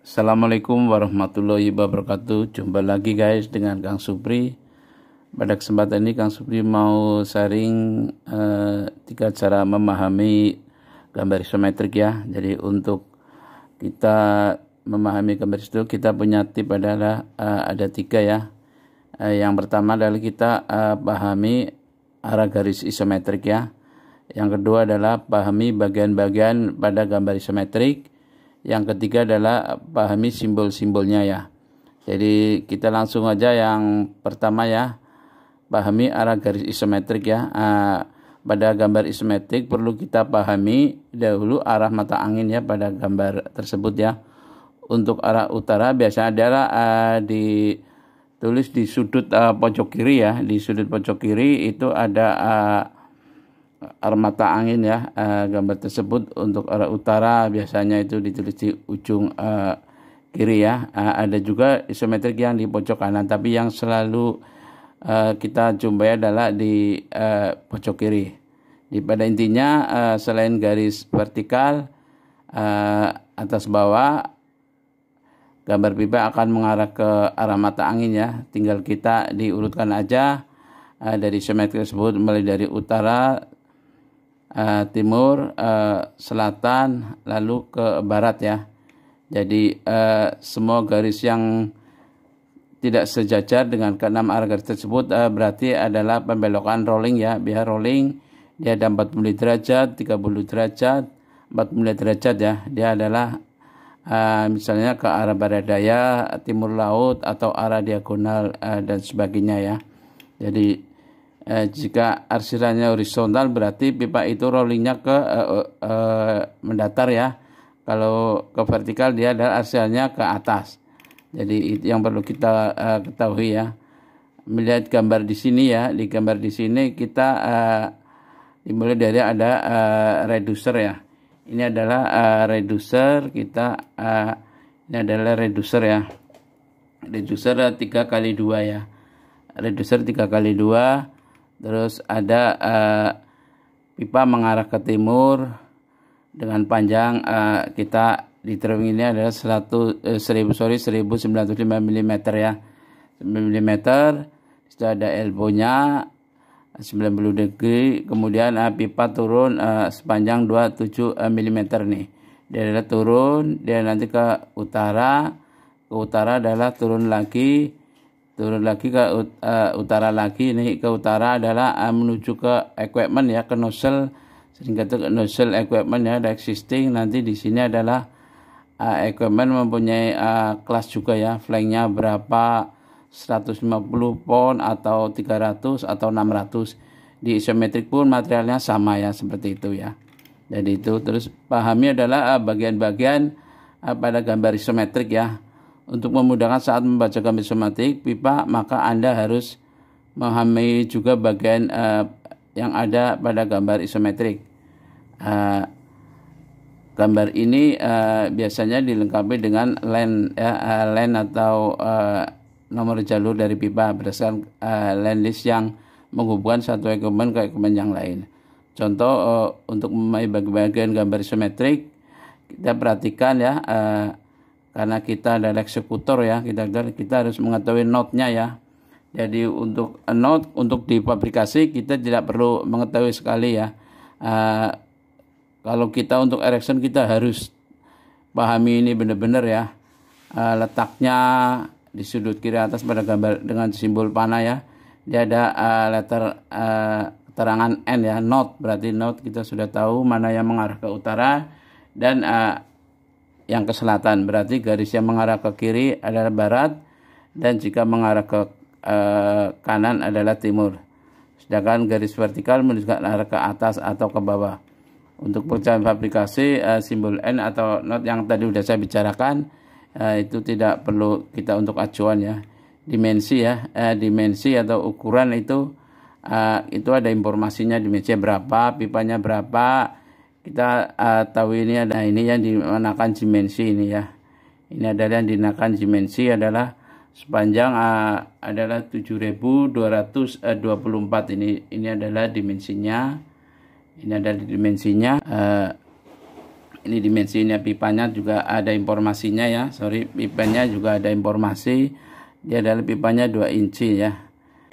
Assalamualaikum warahmatullahi wabarakatuh. Jumpa lagi guys dengan Kang Supri. Pada kesempatan ini Kang Supri mau sharing 3 cara memahami gambar isometrik ya. Jadi untuk kita memahami gambar itu kita punya tip adalah ada 3 ya. Yang pertama adalah kita pahami arah garis isometrik ya. Yang kedua adalah pahami bagian-bagian pada gambar isometrik. Yang ketiga adalah pahami simbol-simbolnya ya. Jadi kita langsung aja yang pertama ya, pahami arah garis isometrik ya. Pada gambar isometrik perlu kita pahami dahulu arah mata angin ya pada gambar tersebut ya. Untuk arah utara biasanya adalah ditulis di sudut pojok kiri ya. Di sudut pojok kiri itu ada arah mata angin ya. Gambar tersebut untuk arah utara biasanya itu ditulis di ujung kiri ya. Ada juga isometrik yang di pojok kanan, tapi yang selalu kita jumpai adalah di pojok kiri. Pada intinya selain garis vertikal atas bawah, gambar pipa akan mengarah ke arah mata angin ya. Tinggal kita diurutkan aja dari isometrik tersebut, mulai dari utara, timur, selatan, lalu ke barat ya. Jadi semua garis yang tidak sejajar dengan keenam arah garis tersebut berarti adalah pembelokan rolling ya. Biar rolling dia ada 40 derajat, 30 derajat, 40 derajat ya. Dia adalah misalnya ke arah barat daya, timur laut, atau arah diagonal dan sebagainya ya. Jadi jika arsirannya horizontal berarti pipa itu rollingnya ke mendatar ya. Kalau ke vertikal dia adalah arsirannya ke atas. Jadi itu yang perlu kita ketahui ya. Melihat gambar di sini ya, di gambar di sini kita dimulai dari ada reducer ya. Ini adalah reducer kita ini adalah reducer ya. Reducer 3x2 ya. Reducer 3x2. Terus ada pipa mengarah ke timur dengan panjang kita di drawing ini adalah 1905 mm ya. 9 mm. Itu ada elbow-nya 90 degree. Kemudian pipa turun sepanjang 27 mm nih. Dia adalah turun, dia nanti ke utara. Ke utara adalah turun lagi ke utara lagi. Ini ke utara adalah menuju ke equipment ya, ke nozzle, sehingga itu ke nozzle equipment ya, ada existing. Nanti di sini adalah equipment mempunyai kelas juga ya, flanknya berapa, 150 pound atau 300 atau 600. Di isometrik pun materialnya sama ya, seperti itu ya. Jadi itu terus pahami adalah bagian-bagian pada gambar isometrik ya. Untuk memudahkan saat membaca gambar isometrik pipa, maka Anda harus memahami juga bagian yang ada pada gambar isometrik. Gambar ini biasanya dilengkapi dengan line ya, line atau nomor jalur dari pipa berdasarkan line list yang menghubungkan satu equipment ke equipment yang lain. Contoh untuk memahami bagian gambar isometrik, kita perhatikan ya. Karena kita adalah eksekutor ya, kita harus mengetahui node-nya ya. Jadi untuk node, untuk di pabrikasi kita tidak perlu mengetahui sekali ya. Kalau kita untuk erection kita harus pahami ini benar-benar ya. Letaknya di sudut kiri atas pada gambar dengan simbol panah ya. Dia ada letter keterangan N ya, node. Berarti node kita sudah tahu mana yang mengarah ke utara dan yang ke selatan. Berarti garis yang mengarah ke kiri adalah barat, dan jika mengarah ke kanan adalah timur. Sedangkan garis vertikal menunjukkan arah ke atas atau ke bawah. Untuk pekerjaan fabrikasi simbol N atau not yang tadi sudah saya bicarakan itu tidak perlu kita untuk acuan ya. Dimensi ya, dimensi atau ukuran itu ada informasinya, dimensinya berapa, pipanya berapa. Kita tahu ini ada ini yang dikenakan dimensi ini ya. Ini adalah yang dikenakan dimensi adalah sepanjang adalah 7224 ini adalah dimensinya. Ini adalah dimensinya. Ini dimensinya pipanya juga ada informasinya ya. Sorry, pipanya juga ada informasi. Dia adalah pipanya 2 inci ya.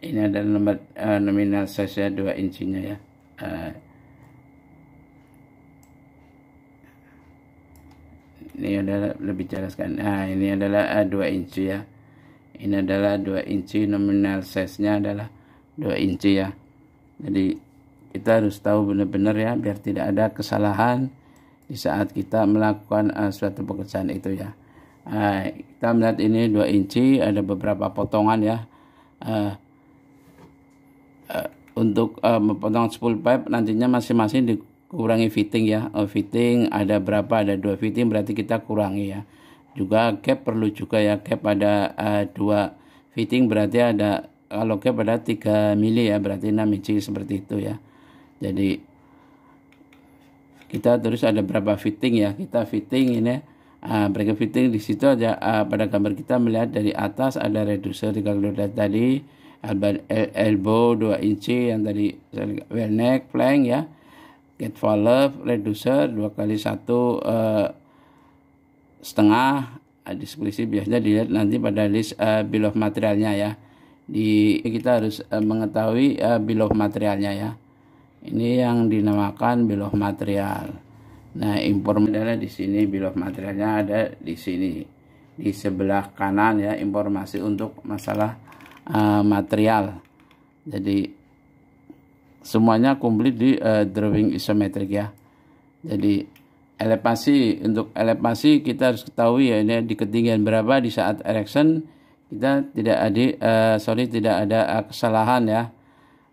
Ini adalah nomor nominal size 2 incinya ya. Ini adalah lebih jelaskan. Nah, ini adalah 2 inci ya. Ini adalah 2 inci, nominal size-nya adalah 2 inci ya. Jadi kita harus tahu benar-benar ya, biar tidak ada kesalahan di saat kita melakukan suatu pekerjaan itu ya. Kita melihat ini 2 inci, ada beberapa potongan ya. Untuk memotong spool pipe nantinya masing-masing dikurangi fitting ya. Fitting ada berapa, ada 2 fitting, berarti kita kurangi ya. Juga cap perlu juga ya, cap ada 2 fitting, berarti ada, kalau cap ada 3 mili ya, berarti 6 inci seperti itu ya. Jadi kita terus ada berapa fitting ya, kita fitting ini bracket fitting di situ aja. Pada gambar kita melihat dari atas ada reducer 30 tadi, elbow 2 inci yang tadi, well neck, flank ya, gate valve, reducer 2 kali 1 setengah. Display biasanya dilihat nanti pada list bill of materialnya ya. Kita harus mengetahui bill of materialnya ya. Ini yang dinamakan bill of material. Nah, informasi adalah di sini, bill of materialnya ada di sini di sebelah kanan ya, informasi untuk masalah material. Jadi semuanya komplit di drawing isometrik ya. Jadi elevasi, untuk elevasi kita harus ketahui ya, ini di ketinggian berapa di saat erection. Kita tidak ada kesalahan ya.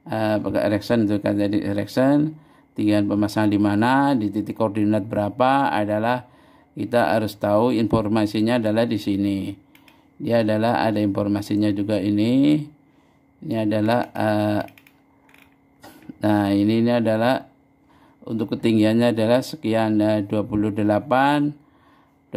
Pakai erection itu kan, jadi erection tinggian pemasangan di mana, di titik koordinat berapa, adalah kita harus tahu informasinya adalah di sini. Dia adalah ada informasinya juga ini. Ini adalah nah ini adalah untuk ketinggiannya adalah sekian 28 3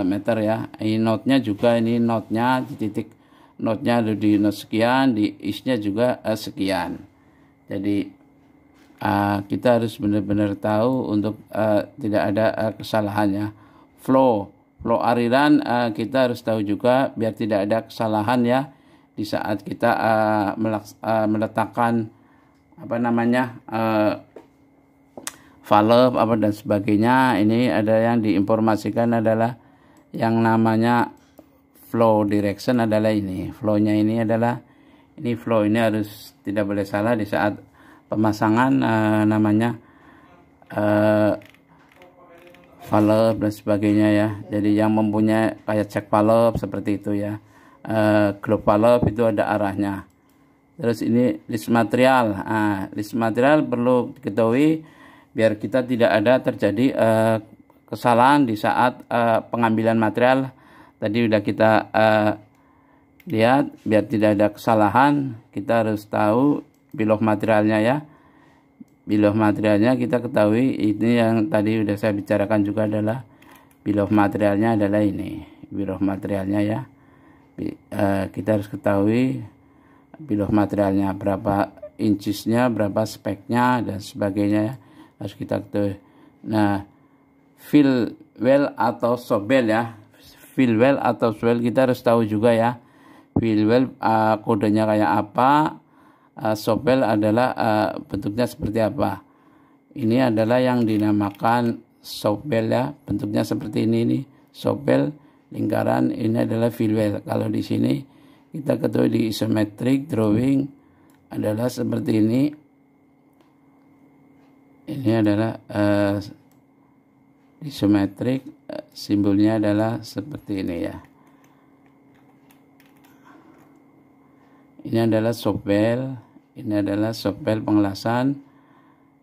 meter ya. Ini notnya juga, ini notnya di titik notnya ada di not sekian, di isnya juga sekian. Jadi kita harus benar-benar tahu untuk tidak ada kesalahannya. Flow aliran kita harus tahu juga biar tidak ada kesalahan ya di saat kita meletakkan valve dan sebagainya. Ini ada yang diinformasikan adalah yang namanya flow direction, adalah ini flow-nya, ini adalah ini flow, ini harus tidak boleh salah di saat pemasangan valve dan sebagainya ya. Jadi yang mempunyai kayak check valve seperti itu ya, globe valve itu ada arahnya. Terus ini list material. List material perlu diketahui biar kita tidak ada terjadi kesalahan di saat pengambilan material. Tadi sudah kita lihat, biar tidak ada kesalahan kita harus tahu bill of materialnya ya. Bill of materialnya kita ketahui, ini yang tadi sudah saya bicarakan juga adalah bill of materialnya adalah ini. Bill of materialnya ya. Kita harus ketahui bill of materialnya berapa incisnya, berapa speknya dan sebagainya ya. Harus kita ketahui. Nah, fill well atau sobel ya. Fill well atau swell kita harus tahu juga ya. Fill well kodenya kayak apa, sobel adalah bentuknya seperti apa. Ini adalah yang dinamakan sobel ya, bentuknya seperti ini nih, sobel lingkaran. Ini adalah fill well. Kalau di sini kita ketahui di isometric drawing adalah seperti ini. Ini adalah isometric, simbolnya adalah seperti ini ya. Ini adalah sobel, ini adalah sobel pengelasan.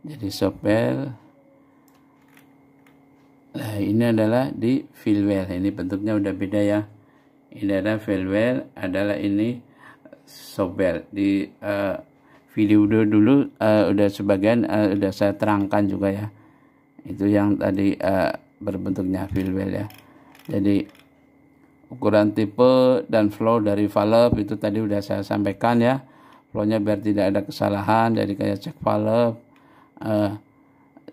Jadi sobel. Nah, ini adalah di fill well. Ini bentuknya udah beda ya. Ini adalah fill well, adalah ini sobel. Di video dulu udah sebagian udah saya terangkan juga ya. Itu yang tadi berbentuknya fill well ya. Jadi ukuran tipe dan flow dari valve itu tadi udah saya sampaikan ya. Flownya biar tidak ada kesalahan, jadi kayak cek valve.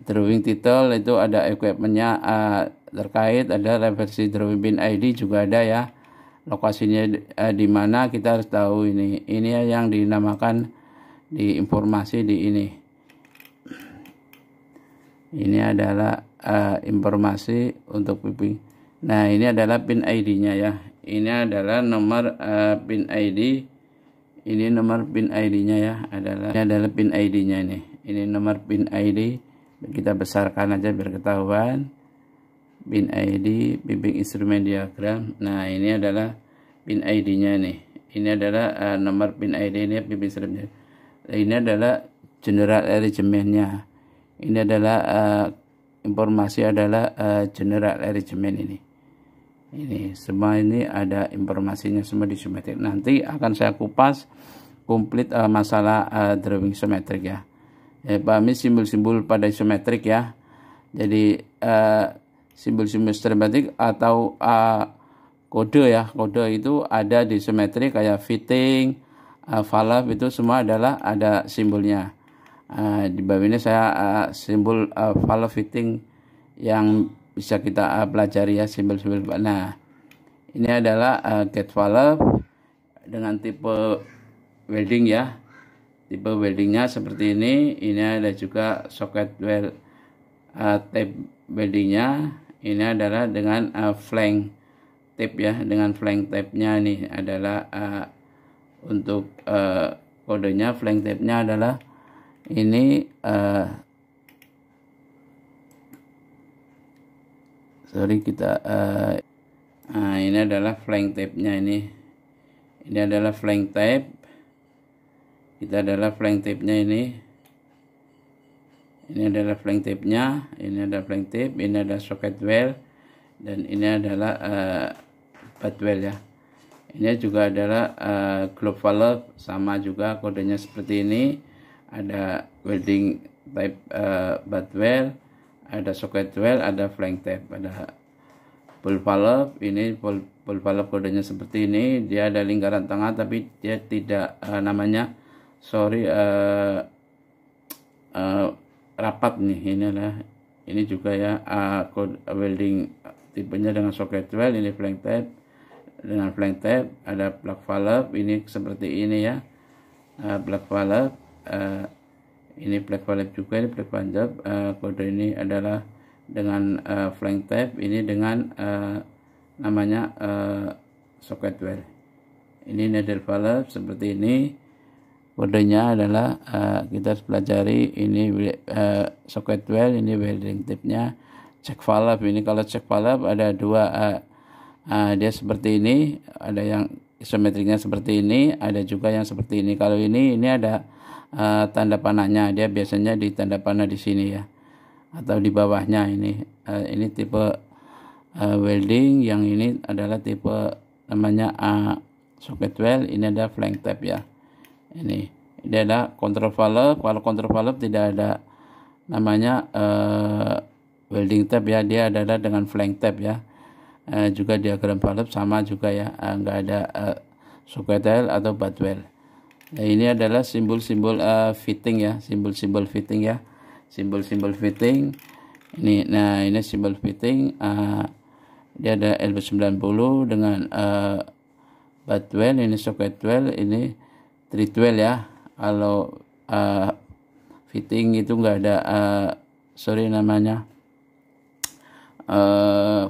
drawing title itu ada equipmentnya terkait, ada reversi drawing bin ID juga ada ya. Lokasinya di mana kita harus tahu ini yang dinamakan di informasi di ini adalah informasi untuk pipi. Nah, ini adalah pin ID-nya ya. Ini adalah nomor pin ID. Ini nomor pin ID-nya ya. Ini adalah pin ID-nya ini. Ini nomor pin ID. Kita besarkan aja biar ketahuan. Pin ID, bimbing instrumen diagram. Nah, ini adalah pin ID-nya nih. Ini adalah nomor pin ID ini bimbing instrumen. Ini adalah general arrangement-nya. Ini adalah informasi adalah general arrangement ini. Ini semua ini ada informasinya semua di isometrik. Nanti akan saya kupas komplit masalah drawing isometrik ya. Pahami simbol-simbol pada isometrik ya. Jadi simbol-simbol isometrik atau kode ya. Kode itu ada di isometrik kayak fitting, valve itu semua adalah ada simbolnya. Di bawah ini saya simbol valve fitting yang bisa kita pelajari ya, simbol-simbol. Nah, ini adalah gate valve dengan tipe welding ya. Tipe weldingnya seperti ini. Ini ada juga socket weld tape weldingnya. Ini adalah dengan flank tape ya. Dengan flank tape-nya ini adalah untuk kodenya. Flank tape-nya adalah ini ini adalah flank tape-nya ini. Ini adalah flank tape. Kita adalah flank tape-nya ini. Ini adalah flank tape-nya. Ini adalah flank tape. Ini adalah socket weld dan ini adalah butt weld ya. Ini juga adalah globe valve, sama juga kodenya seperti ini. Ada welding type butt weld, ada socket weld, ada flank tape, ada pull valve. Ini pull valve kodenya seperti ini. Dia ada lingkaran tengah tapi dia tidak rapat nih. Ini juga ya code welding tipenya dengan socket weld. Ini flank tape. Dengan flank tape ada plug valve, ini seperti ini ya. Plug valve, ini plug valve juga, ini plug valve. Kode ini adalah dengan flank tape, ini dengan socket weld. Ini needle valve seperti ini. Kodenya adalah kita harus pelajari. Ini socket weld, ini welding tip-nya. Check valve, ini kalau check valve ada dua. Dia seperti ini, ada yang isometriknya seperti ini, ada juga yang seperti ini. Kalau ini ada tanda panahnya, dia biasanya di tanda panah di sini ya, atau di bawahnya ini. Ini tipe welding, yang ini adalah tipe namanya socket weld. Ini ada flank tape ya. Ini ada control valve. Kalau control valve tidak ada namanya welding tape ya, dia adalah dengan flank tape ya. Juga diagram valve sama juga ya, nggak ada socket weld atau butt weld. Nah, ini adalah simbol-simbol fitting ya, simbol-simbol fitting ya, simbol-simbol fitting. Ini, nah ini simbol fitting. Dia ada LB90 dengan butt weld, ini socket weld, ini thread weld ya. Kalau fitting itu nggak ada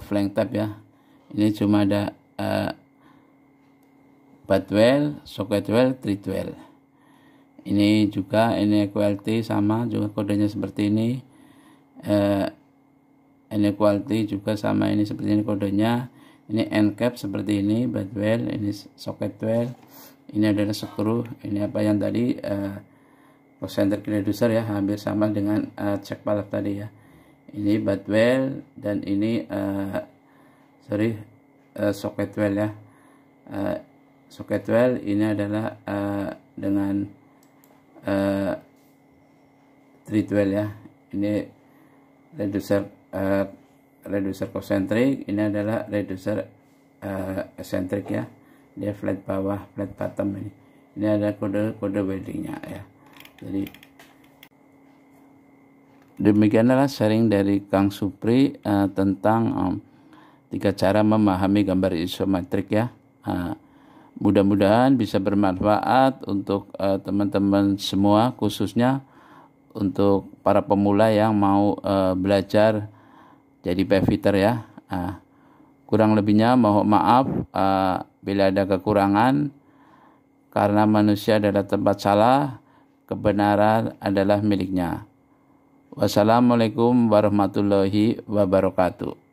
flank tape ya. Ini cuma ada butt weld, socket weld, thread weld. Ini juga, ini equality sama juga kodenya seperti ini. Inequality juga sama, ini seperti ini kodenya. Ini end cap seperti ini, butt weld, ini socket weld. Ini adalah screw. Ini apa yang tadi concentric reducer ya, hampir sama dengan check valve tadi ya. Ini butt weld dan ini socket weld ya. Socket weld ini adalah dengan thread weld ya. Ini reducer concentric, ini adalah reducer eccentric ya. Dia flat bawah, flat bottom ini. Ini ada kode weldingnya ya. Jadi Demikianlah sharing dari Kang Supri tentang 3 cara memahami gambar isometrik ya. Mudah-mudahan bisa bermanfaat untuk teman-teman semua, khususnya untuk para pemula yang mau belajar jadi peviter ya. Kurang lebihnya mohon maaf bila ada kekurangan, karena manusia adalah tempat salah, kebenaran adalah miliknya. Wassalamualaikum warahmatullahi wabarakatuh.